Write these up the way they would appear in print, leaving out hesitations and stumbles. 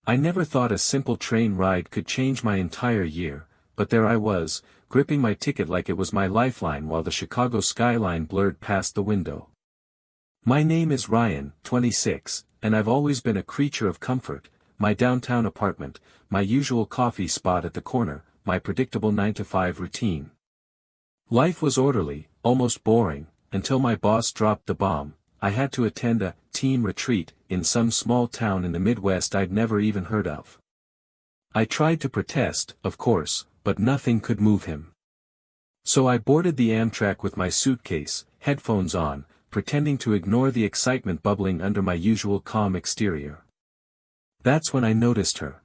I never thought a simple train ride could change my entire year, but there I was, gripping my ticket like it was my lifeline while the Chicago skyline blurred past the window. My name is Ryan, 26, and I've always been a creature of comfort, my downtown apartment, my usual coffee spot at the corner, my predictable 9-to-5 routine. Life was orderly, almost boring, until my boss dropped the bomb. I had to attend a team retreat in some small town in the Midwest I'd never even heard of. I tried to protest, of course, but nothing could move him. So I boarded the Amtrak with my suitcase, headphones on, pretending to ignore the excitement bubbling under my usual calm exterior. That's when I noticed her.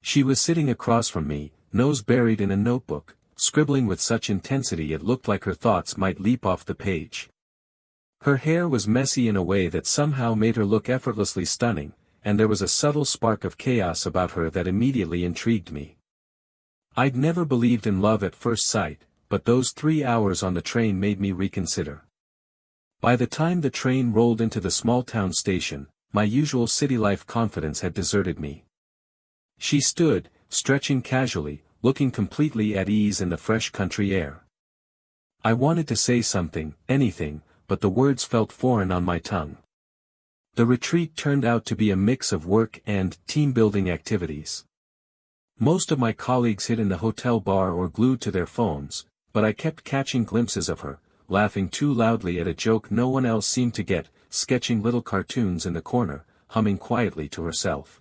She was sitting across from me, nose buried in a notebook, scribbling with such intensity it looked like her thoughts might leap off the page. Her hair was messy in a way that somehow made her look effortlessly stunning, and there was a subtle spark of chaos about her that immediately intrigued me. I'd never believed in love at first sight, but those 3 hours on the train made me reconsider. By the time the train rolled into the small-town station, my usual city life confidence had deserted me. She stood, stretching casually, looking completely at ease in the fresh country air. I wanted to say something, anything, but the words felt foreign on my tongue. The retreat turned out to be a mix of work and team-building activities. Most of my colleagues hid in the hotel bar or glued to their phones, but I kept catching glimpses of her, laughing too loudly at a joke no one else seemed to get, sketching little cartoons in the corner, humming quietly to herself.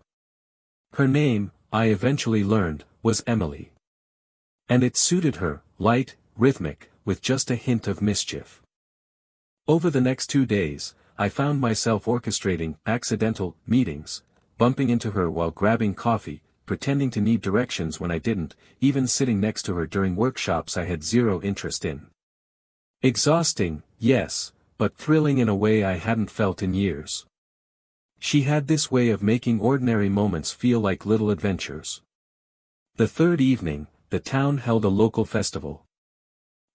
Her name, I eventually learned, was Emily. And it suited her, light, rhythmic, with just a hint of mischief. Over the next 2 days, I found myself orchestrating accidental meetings, bumping into her while grabbing coffee, pretending to need directions when I didn't, even sitting next to her during workshops I had zero interest in. Exhausting, yes, but thrilling in a way I hadn't felt in years. She had this way of making ordinary moments feel like little adventures. The third evening, the town held a local festival.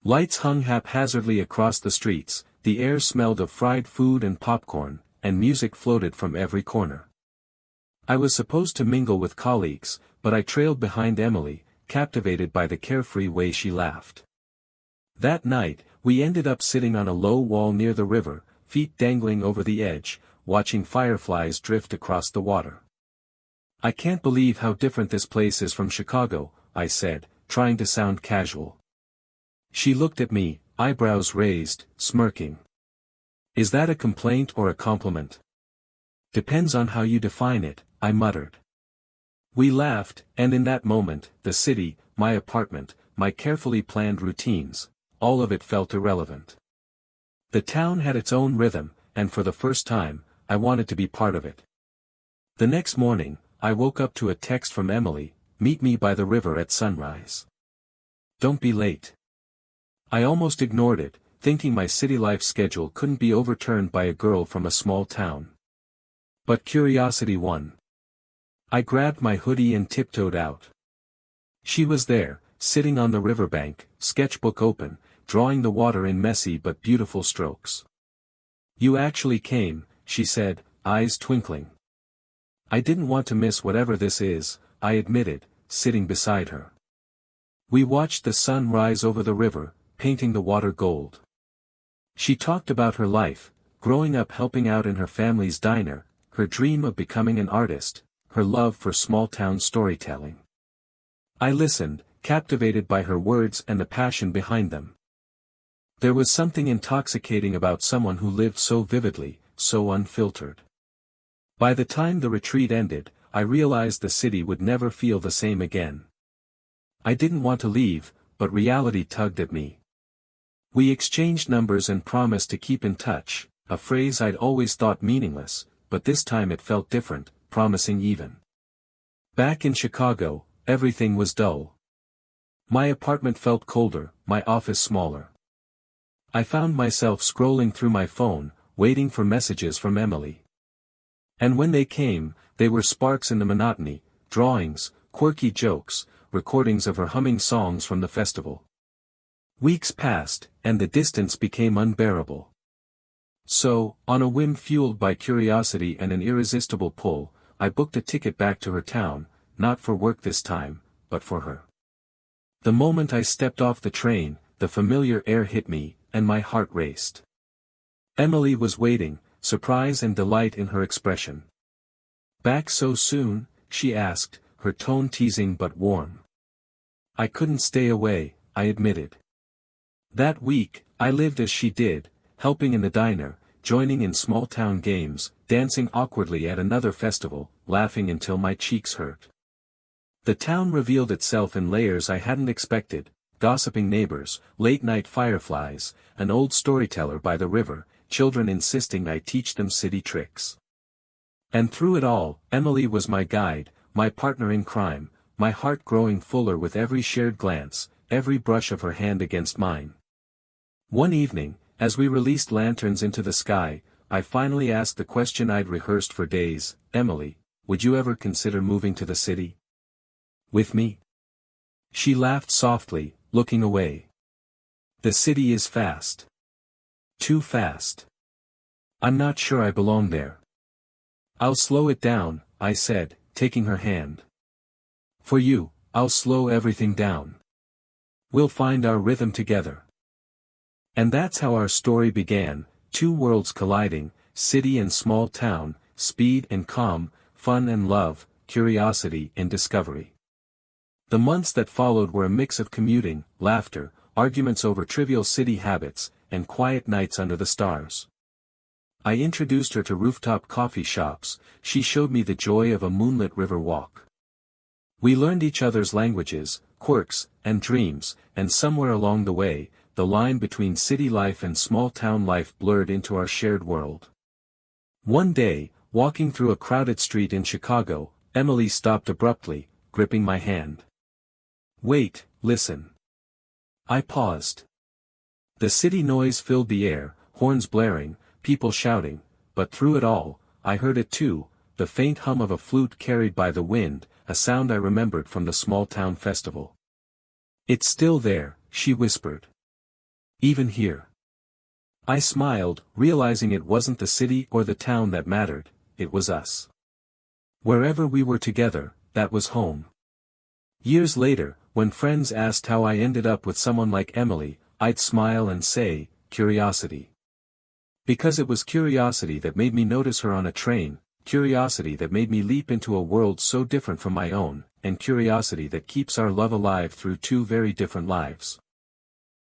Lights hung haphazardly across the streets, the air smelled of fried food and popcorn, and music floated from every corner. I was supposed to mingle with colleagues, but I trailed behind Emily, captivated by the carefree way she laughed. That night, we ended up sitting on a low wall near the river, feet dangling over the edge, watching fireflies drift across the water. I can't believe how different this place is from Chicago, I said, trying to sound casual. She looked at me, eyebrows raised, smirking. Is that a complaint or a compliment? Depends on how you define it, I muttered. We laughed, and in that moment, the city, my apartment, my carefully planned routines, all of it felt irrelevant. The town had its own rhythm, and for the first time, I wanted to be part of it. The next morning, I woke up to a text from Emily, meet me by the river at sunrise. Don't be late. I almost ignored it, thinking my city life schedule couldn't be overturned by a girl from a small town. But curiosity won. I grabbed my hoodie and tiptoed out. She was there, sitting on the riverbank, sketchbook open, drawing the water in messy but beautiful strokes. You actually came, she said, eyes twinkling. I didn't want to miss whatever this is, I admitted, sitting beside her. We watched the sun rise over the river, painting the water gold. She talked about her life, growing up helping out in her family's diner, her dream of becoming an artist, her love for small-town storytelling. I listened, captivated by her words and the passion behind them. There was something intoxicating about someone who lived so vividly, so unfiltered. By the time the retreat ended, I realized the city would never feel the same again. I didn't want to leave, but reality tugged at me. We exchanged numbers and promised to keep in touch, a phrase I'd always thought meaningless, but this time it felt different, promising even. Back in Chicago, everything was dull. My apartment felt colder, my office smaller. I found myself scrolling through my phone, waiting for messages from Emily. And when they came, they were sparks in the monotony, drawings, quirky jokes, recordings of her humming songs from the festival. Weeks passed, and the distance became unbearable. So, on a whim fueled by curiosity and an irresistible pull, I booked a ticket back to her town, not for work this time, but for her. The moment I stepped off the train, the familiar air hit me, and my heart raced. Emily was waiting, surprise and delight in her expression. "Back so soon?" she asked, her tone teasing but warm. "I couldn't stay away," I admitted. That week, I lived as she did, helping in the diner, joining in small-town games, dancing awkwardly at another festival, laughing until my cheeks hurt. The town revealed itself in layers I hadn't expected: gossiping neighbors, late-night fireflies, an old storyteller by the river, children insisting I teach them city tricks. And through it all, Emily was my guide, my partner in crime, my heart growing fuller with every shared glance, every brush of her hand against mine. One evening, as we released lanterns into the sky, I finally asked the question I'd rehearsed for days: "Emily, would you ever consider moving to the city with me?" She laughed softly, looking away. "The city is fast. Too fast. I'm not sure I belong there." "I'll slow it down," I said, taking her hand. "For you, I'll slow everything down. We'll find our rhythm together." And that's how our story began, two worlds colliding, city and small town, speed and calm, fun and love, curiosity and discovery. The months that followed were a mix of commuting, laughter, arguments over trivial city habits, and quiet nights under the stars. I introduced her to rooftop coffee shops, she showed me the joy of a moonlit river walk. We learned each other's languages, quirks, and dreams, and somewhere along the way, the line between city life and small-town life blurred into our shared world. One day, walking through a crowded street in Chicago, Emily stopped abruptly, gripping my hand. "Wait, listen." I paused. The city noise filled the air, horns blaring, people shouting, but through it all, I heard it too, the faint hum of a flute carried by the wind, a sound I remembered from the small-town festival. "It's still there," she whispered. "Even here." I smiled, realizing it wasn't the city or the town that mattered, it was us. Wherever we were together, that was home. Years later, when friends asked how I ended up with someone like Emily, I'd smile and say, "Curiosity." Because it was curiosity that made me notice her on a train, curiosity that made me leap into a world so different from my own, and curiosity that keeps our love alive through two very different lives.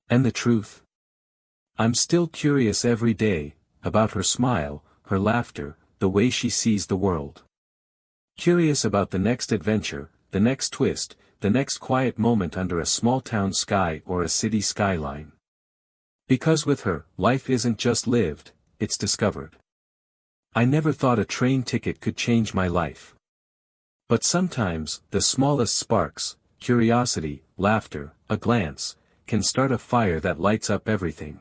And the truth? I'm still curious every day, about her smile, her laughter, the way she sees the world. Curious about the next adventure, the next twist, the next quiet moment under a small-town sky or a city skyline. Because with her, life isn't just lived, it's discovered. I never thought a train ticket could change my life. But sometimes, the smallest sparks, curiosity, laughter, a glance, can start a fire that lights up everything.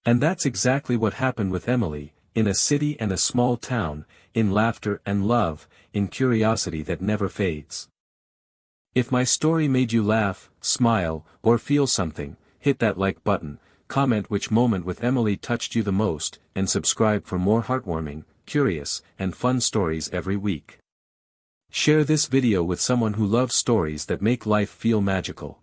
And that's exactly what happened with Emily, in a city and a small town, in laughter and love, in curiosity that never fades. If my story made you laugh, smile, or feel something, hit that like button, comment which moment with Emily touched you the most, and subscribe for more heartwarming, curious, and fun stories every week. Share this video with someone who loves stories that make life feel magical.